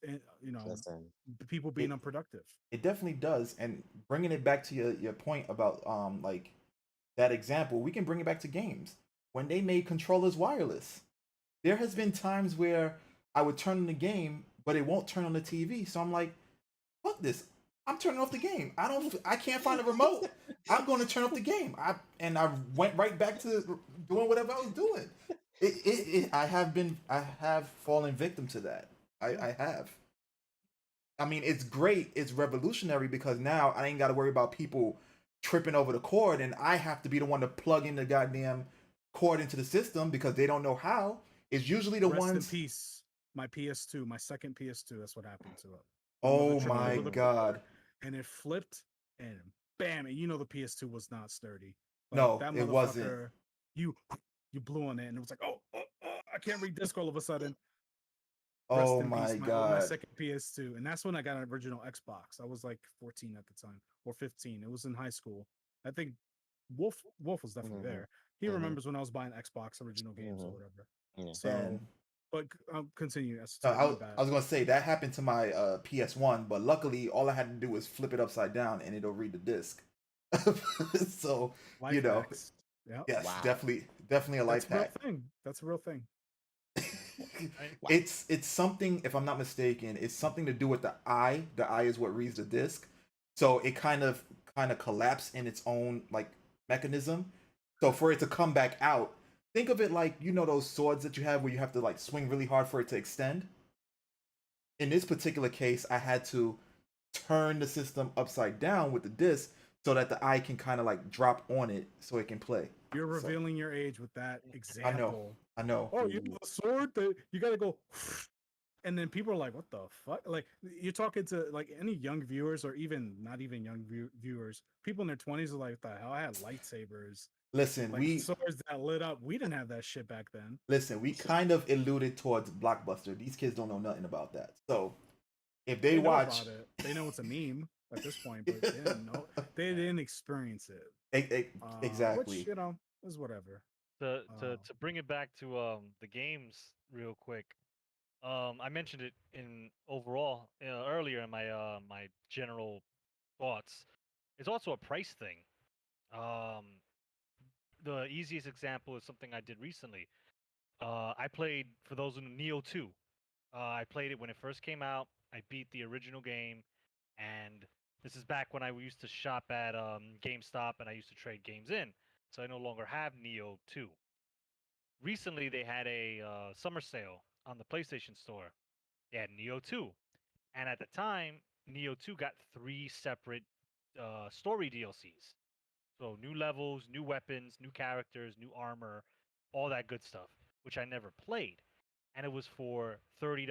listen, people being It unproductive. it definitely does. And bringing it back to your point about like that example, we can bring it back to games. When they made controllers wireless, there has been times where I would turn on the game, but it won't turn on the TV. So I'm like, fuck this. I'm turning off the game. I can't find a remote. I'm going to turn off the game. I went right back to doing whatever I was doing. I have fallen victim to that. Yeah. I have. I mean, it's great. It's revolutionary because now I ain't got to worry about people tripping over the cord, and I have to be the one to plug in the goddamn cord into the system because they don't know how. It's usually the Rest in ones. peace. My PS2, my second PS2. That's what happened to it. My mother Oh tripped my over the Oh. god. cord, and it flipped, and bam! And the PS2 was not sturdy. Like No, that it wasn't. motherfucker. You you blew on it, and it was like, oh, I can't read disc all of a sudden. Rest Oh in peace, my my god. second PS2, and that's when I got an original Xbox. I was like 14 at the time, or 15. It was in high school. I think Wolf was definitely hmm there. He hmm remembers when I was buying Xbox original games or hmm whatever. yeah. So, Man. but I'll continue. No, Esoteric, my bad. I was gonna say that happened to my PS1, but luckily all I had to do was flip it upside down and it'll read the disc. So, you Life know, hacks. Yeah, Yes, Wow. definitely a that's life a real hack. thing. That's a real thing. Right? Wow. It's something, if I'm not mistaken, it's something to do with the eye. The eye is what reads the disc, so it kind of collapsed in its own like mechanism. So for it to come back out, think of it like those swords that you have where you have to like swing really hard for it to extend. In this particular case, I had to turn the system upside down with the disc so that the eye can kind of like drop on it so it can play. You're So revealing your age with that I know, example. I know. Oh, you have a sword that you got to go, and then people are like, "What the fuck?" Like you're talking to like any young viewers, or even not even young viewers. People in their 20s are like, "What the hell?" I had lightsabers, Listen, like we swords that lit up. We didn't have that shit back then. listen, we kind of alluded towards Blockbuster. These kids don't know nothing about that. So if they They know watch, about it. They know it's a meme at this point, but they didn't know. They didn't experience it. Which exactly. is whatever. To bring it back to the games real quick. I mentioned it in overall earlier in my general thoughts. It's also a price thing. Um, the easiest example is something I did recently. I played, for those who know, Neo 2. I played it when it first came out. I beat the original game, and this is back when I used to shop at GameStop and I used to trade games in. So I no longer have Neo 2. Recently, they had a summer sale on the PlayStation Store. They had Neo 2, and at the time, Neo 2 got three separate story DLCs. So new levels, new weapons, new characters, new armor, all that good stuff, which I never played. And it was for $30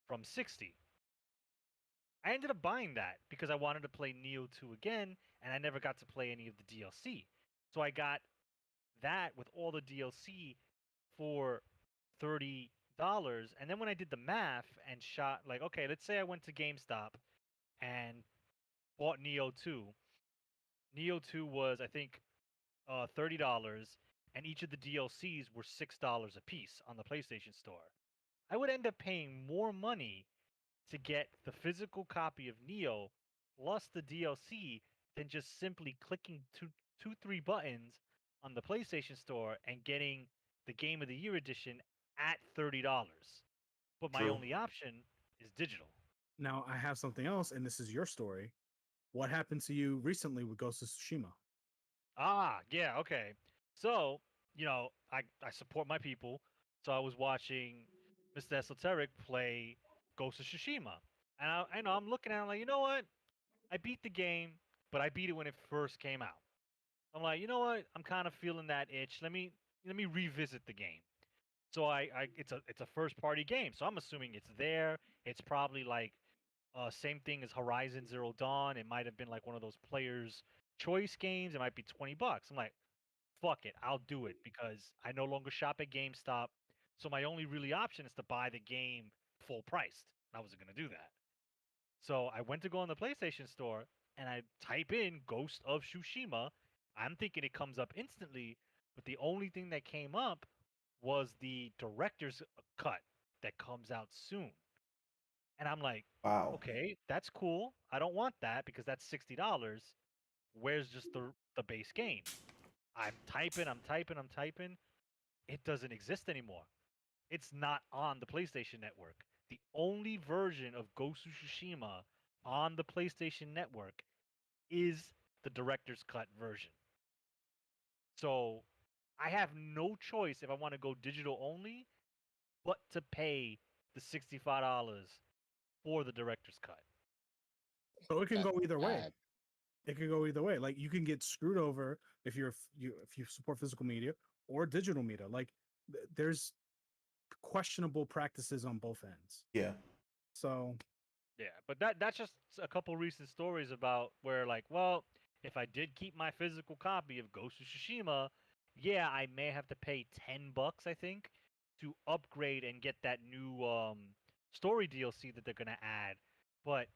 from 60. I ended up buying that because I wanted to play Neo 2 again, and I never got to play any of the DLC. So I got that with all the DLC for $30. And then when I did the math and shot, like, okay, let's say I went to GameStop and bought Neo 2. Neo 2 was, I think, $30, and each of the DLCs were $6 a piece on the PlayStation Store. I would end up paying more money to get the physical copy of Neo plus the DLC than just simply clicking three buttons on the PlayStation Store and getting the Game of the Year edition at $30. But my True. only option is digital. Now I have something else, and this is your story. What happened to you recently with Ghost of Tsushima? Ah, yeah, okay. So, I support my people. So I was watching Mr. Esoteric play Ghost of Tsushima. And I know I'm looking at it like, you know what? I beat the game, but I beat it when it first came out. I'm like, you know what? I'm kind of feeling that itch. Let me revisit the game. So it's a first party game. So I'm assuming it's there. It's probably like same thing as Horizon Zero Dawn. It might have been like one of those players choice games. It might be $20. I'm like, fuck it, I'll do it because I no longer shop at GameStop. So my only really option is to buy the game full priced. I wasn't gonna do that. So I went to go on the PlayStation Store and I type in Ghost of Tsushima. I'm thinking it comes up instantly, but the only thing that came up was the director's cut that comes out soon. And I'm like, Wow. okay, that's cool. I don't want that because that's $60. Where's just the base game? I'm typing. It doesn't exist anymore. It's not on the PlayStation Network. The only version of Ghost of Tsushima on the PlayStation Network is the director's cut version. So I have no choice if I want to go digital only, but to pay the $65 for the director's cut. So it can That's go either way. bad. It could go either way. Like you can get screwed over if if you support physical media or digital media. Like there's questionable practices on both ends. Yeah. So Yeah, but that's just a couple recent stories about where like, well, if I did keep my physical copy of Ghost of Tsushima, yeah, I may have to pay $10, I think, to upgrade and get that new story DLC that they're gonna add. But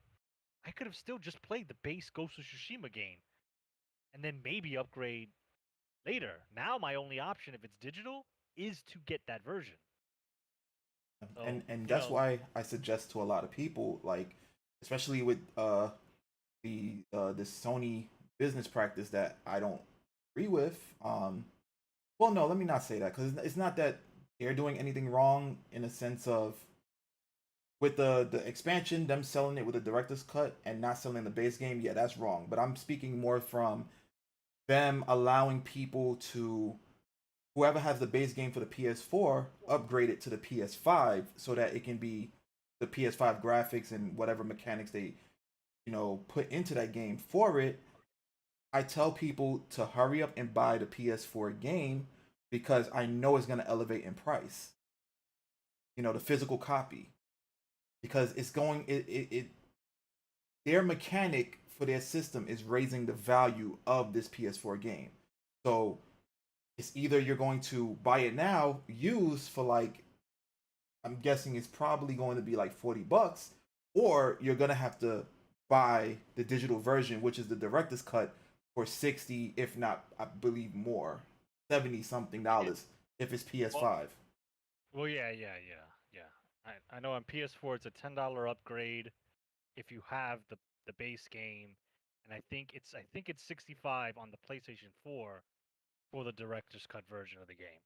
I could have still just played the base Ghost of Tsushima game and then maybe upgrade later. Now my only option, if it's digital, is to get that version. and So, and that's why I suggest to a lot of people, like especially with the this Sony business practice that I don't agree with. Well, no, let me not say that because it's not that they're doing anything wrong in a sense of with the expansion, them selling it with a director's cut and not selling the base game. Yeah, that's wrong. But I'm speaking more from them allowing people to whoever has the base game for the PS4 upgrade it to the PS5 so that it can be the PS5 graphics and whatever mechanics they put into that game for it. I tell people to hurry up and buy the PS4 game because I know it's going to elevate in price. The physical copy because it's going it their mechanic for their system is raising the value of this PS4 game. So it's either you're going to buy it now used for like I'm guessing it's probably going to be like $40, or you're gonna have to buy the digital version, which is the director's cut, for 60, if not, I believe more, 70 something dollars if it's PS5. Well, yeah. I know on PS4 it's a $10 upgrade if you have the base game, and I think it's 65 on the PlayStation 4 for the director's cut version of the game.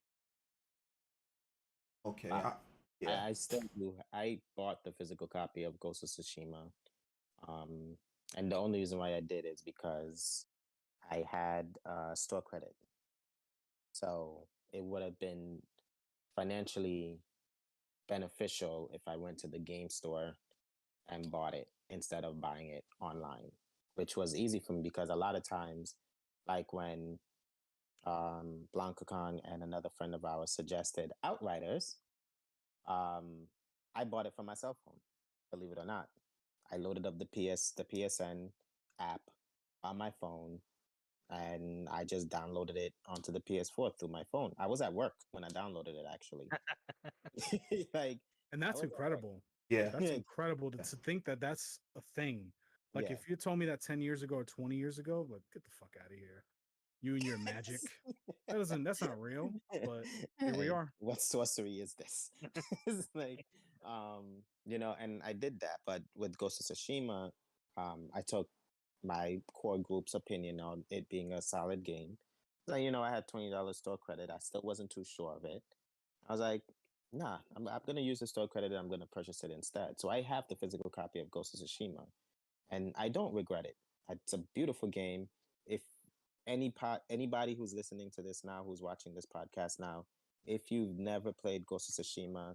Okay, I, yeah, I still do. I bought the physical copy of Ghost of Tsushima, um, and the only reason why I did is because I had store credit, so it would have been financially beneficial if I went to the game store and bought it instead of buying it online, which was easy for me because a lot of times, like when Blanca Kong and another friend of ours suggested Outriders, I bought it from my cell phone. Believe it or not, I loaded up the PSN app on my phone, and I just downloaded it onto the PS4 through my phone. I was at work when I downloaded it, actually. Like And I that's was at work. incredible. yeah. That's incredible to think that that's a thing. Like Yeah. if you told me that 10 years ago or 20 years ago, like get the fuck out of here. You and your magic. That's not real, but here we Hey, are. what sorcery is this? It's like, and I did that, but with Ghost of Tsushima, I took my core group's opinion on it being a solid game. So, I had $20 store credit. I still wasn't too sure of it. I was like, nah, I'm going to use the store credit and I'm going to purchase it instead. So I have the physical copy of Ghost of Tsushima, and I don't regret it. It's a beautiful game. If anybody who's listening to this now, who's watching this podcast now, if you've never played Ghost of Tsushima,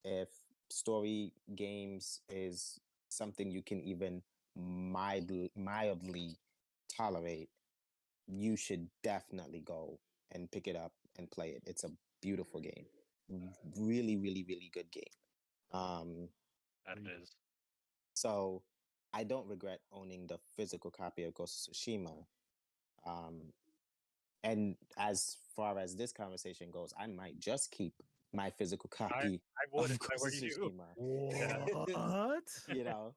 if story games is something you can even mildly tolerate, you should definitely go and pick it up and play it. It's a beautiful game. Really, really, really good game. Um, That it is. so I don't regret owning the physical copy of Ghost of Tsushima. Um, and as far as this conversation goes, I might just keep my physical I copy I would of if I Ghost were of you. Tsushima. What? You know,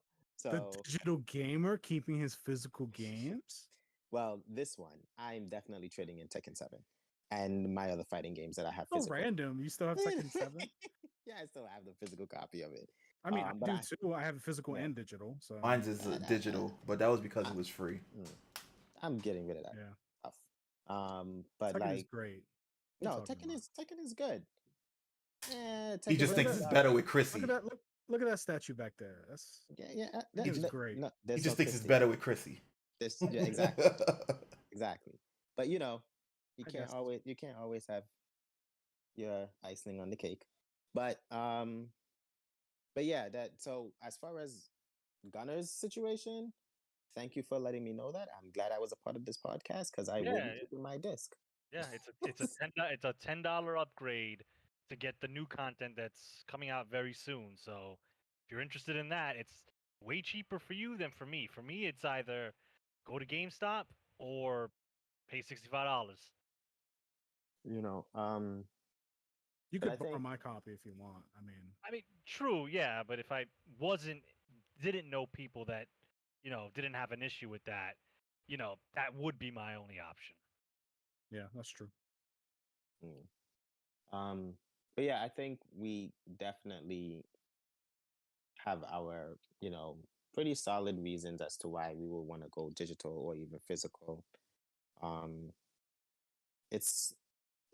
The so digital gamer keeping his physical games? well, this one I'm definitely trading in Tekken 7 and my other fighting games that I have So physical. random. You still have Tekken 7? Yeah, I still have the physical copy of it. I mean, I But do too. I have it physical yeah, and digital. So I Mine's mean, is I, I, digital, but that was because I, it was free. mm, I'm getting rid of that yeah. stuff. But Tekken is like, great. What are no, you talking about? Tekken is good. He Tekken just is Look at thinks that. good. it's better with Look at Chrissy. that. Look at that statue back there. That's Yeah, yeah. Tekken is He, great. No, he there's no just thinks it's Christie. better with Chrissy. Yeah, exactly, exactly. But I guess. you can't always have your icing on the cake. But yeah, that so as far as Gunner's situation, thank you for letting me know that. I'm glad I was a part of this podcast because I will be Yeah, keeping my disc. yeah. It's a $10 upgrade to get the new content that's coming out very soon. So if you're interested in that, it's way cheaper for you than for me. For me, it's either go to GameStop or pay $65. You know, You but I could borrow think my copy if you want. I mean, I mean, true, yeah, but if I didn't know people that, didn't have an issue with that, that would be my only option. yeah, that's true. mm, but yeah, I think we definitely have our, pretty solid reasons as to why we will want to go digital or even physical. Um, it's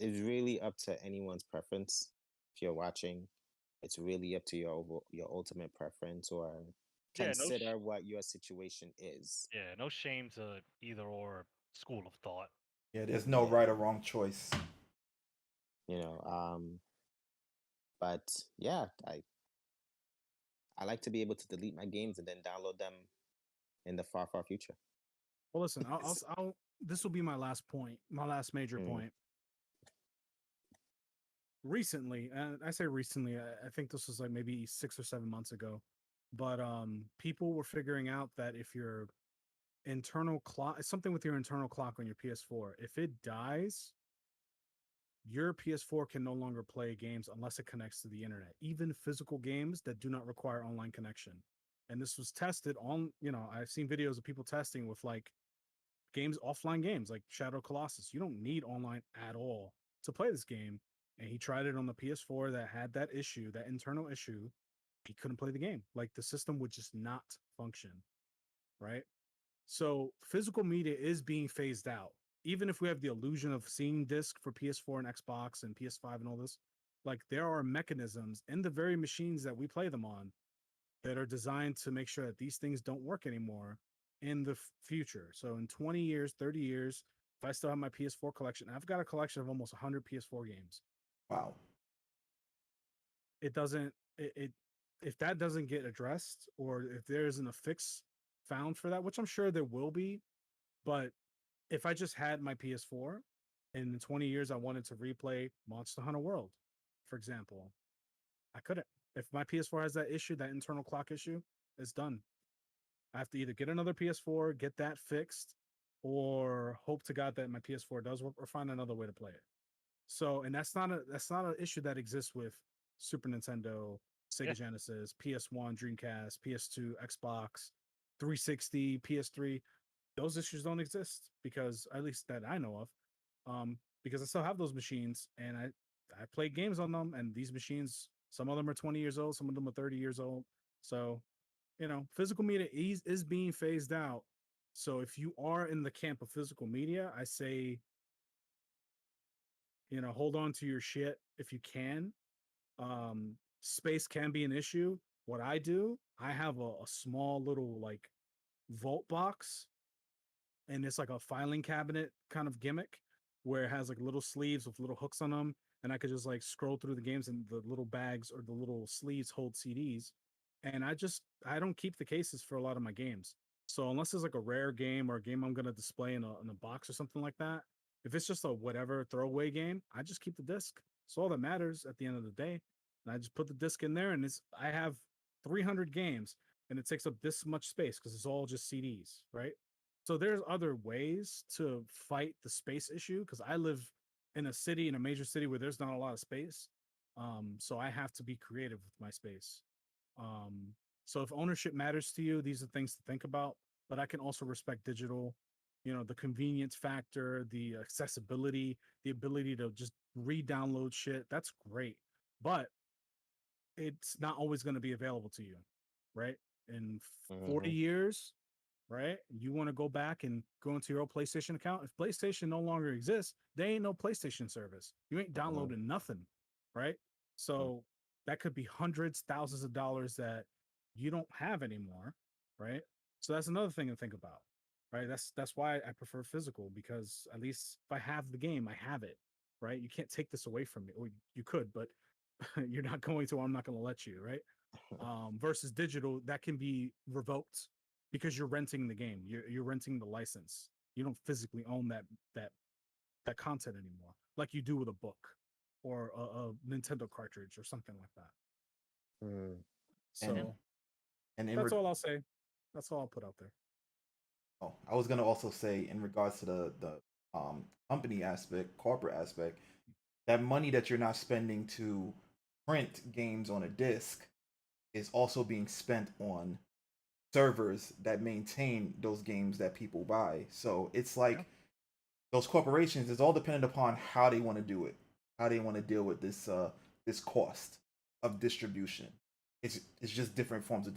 really up to anyone's preference. If you're watching, it's really up to your ultimate preference, or Yeah, consider what your situation is. yeah, no shame to either or school of thought. Yeah, there's no Yeah, right or wrong choice. you know. But yeah, I like to be able to delete my games and then download them in the far future. Well, listen, I'll this will be my last point, my last major Mm. point. Recently, and I say recently, I think this was like maybe 6 or 7 months ago, but people were figuring out that if your internal clock, something with your internal clock on your PS4, if it dies, your PS4 can no longer play games unless it connects to the internet, even physical games that do not require online connection. And this was tested on, I've seen videos of people testing with like games, offline games like Shadow Colossus. You don't need online at all to play this game. And he tried it on the PS4 that had that issue, that internal issue. He couldn't play the game. Like the system would just not function. Right. So physical media is being phased out. Even if we have the illusion of seeing disc for PS4 and Xbox and PS5 and all this, like there are mechanisms in the very machines that we play them on that are designed to make sure that these things don't work anymore in the future. So in 20 years, 30 years, if I still have my PS4 collection, I've got a collection of almost 100 PS4 games. Wow. It doesn't it if that doesn't get addressed, or if there isn't a fix found for that, which I'm sure there will be, but if I just had my PS4 and in 20 years I wanted to replay Monster Hunter World, for example, I couldn't. If my PS4 has that issue, that internal clock issue, it's done. I have to either get another PS4, get that fixed, or hope to God that my PS4 does work, or find another way to play it. So, and that's not an issue that exists with Super Nintendo, Yeah, Sega Genesis, PS1, Dreamcast, PS2, Xbox, 360, PS3. Those issues don't exist because, at least that I know of, because I still have those machines and I play games on them. And these machines, some of them are 20 years old, some of them are 30 years old. So physical media is being phased out. So if you are in the camp of physical media, I say, hold on to your shit if you can. Space can be an issue. What I do, I have a small little like vault box, and it's like a filing cabinet kind of gimmick where it has like little sleeves with little hooks on them, and I could just like scroll through the games, and the little bags or the little sleeves hold CDs. And I don't keep the cases for a lot of my games. So unless it's like a rare game or a game I'm gonna display in a box or something like that, if it's just a whatever throwaway game, I just keep the disc. It's all that matters at the end of the day. And I just put the disc in there, and I have 300 games, and it takes up this much space because it's all just CDs, right? So there's other ways to fight the space issue because I live in a major city where there's not a lot of space. So I have to be creative with my space. Um, so if ownership matters to you, these are things to think about. But I can also respect digital, the convenience factor, the accessibility, the ability to just re-download shit. That's great. But it's not always going to be available to you, right? In 40 Mm-hmm. years, right? You want to go back and go into your old PlayStation account. If PlayStation no longer exists, there ain't no PlayStation service. You ain't Mm-hmm. downloading nothing, right? So that could be hundreds, thousands of dollars that you don't have anymore, right? So that's another thing to think about, right? That's why I prefer physical, because at least if I have the game, I have it, right? You can't take this away from me. Or you could, but you're not going to. I'm not going to let you, right? Versus digital, that can be revoked because you're renting the game. You're renting the license. You don't physically own that that content anymore, like you do with a book or a Nintendo cartridge or something like that. Mm. And So and that's all I'll say. That's all I'll put out there. oh, I was gonna also say in regards to the company aspect, corporate aspect, that money that you're not spending to print games on a disc is also being spent on servers that maintain those games that people buy. So it's Yeah. like those corporations is all dependent upon how they want to do it, how they want to deal with this cost of distribution. It's just different forms of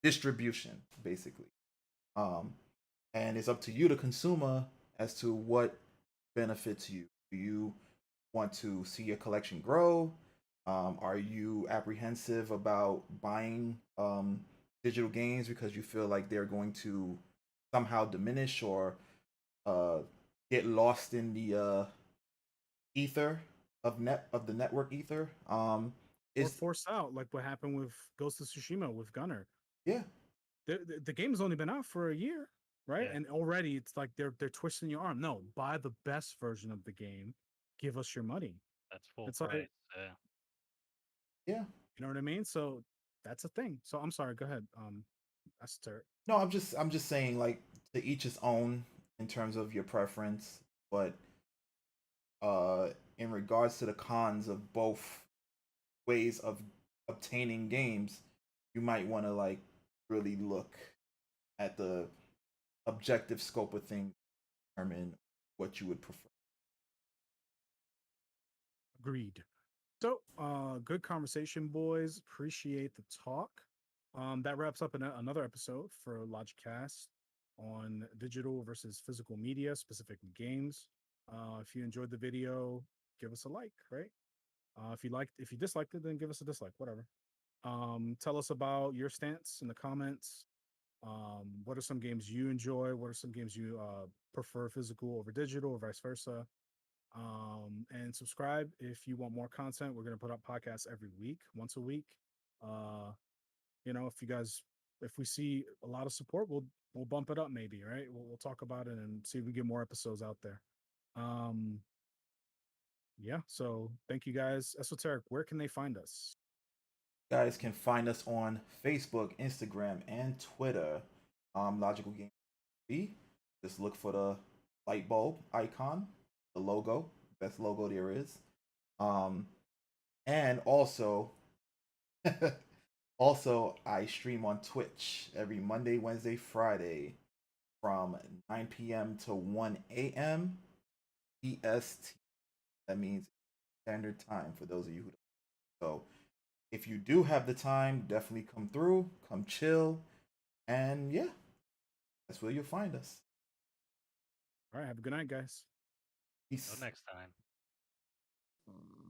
distribution basically. Um, and it's up to you, the consumer, as to what benefits you? Do you want to see your collection grow? Are you apprehensive about buying digital games because you feel like they're going to somehow diminish or uh, get lost in the ether of the network ether? Or Is forced out, like what happened with Ghost of Tsushima with Gunner. Yeah, The game has only been out for a year, right? Yeah. And already it's like they're twisting your arm. No, buy the best version of the game. Give us your money. That's full It's like, price. yeah. you know what I mean? So that's a thing. So I'm sorry. Go ahead. Esoteric. No, I'm just saying like to each his own in terms of your preference, but uh in regards to the cons of both ways of obtaining games, you might want to like really look at the objective scope of things, to determine what you would prefer. Agreed. So, good conversation, boys. Appreciate the talk. That wraps up another episode for LogiCast on digital versus physical media, specifically games. If you enjoyed the video, give us a like, right? If you disliked it, then give us a dislike, whatever. Tell us about your stance in the comments. What are some games you enjoy? What are some games you prefer physical over digital or vice versa? And subscribe if you want more content. We're going to put up podcasts every week, once a week. Uh, if we see a lot of support, we'll bump it up maybe, right? We'll talk about it and see if we get more episodes out there. Um, yeah. So thank you guys. Esoteric, where can they find us? You guys can find us on Facebook, Instagram, and Twitter. Logical Game B. Just look for the light bulb icon, the logo, best logo there is. And also, also I stream on Twitch every Monday, Wednesday, Friday from 9 p.m. to 1 a.m. EST. That means standard time for those of you who don't. So if you do have the time, definitely come through, come chill, and yeah, that's where you'll find us. All right. Have a good night, guys. Till Peace. next time. Mm.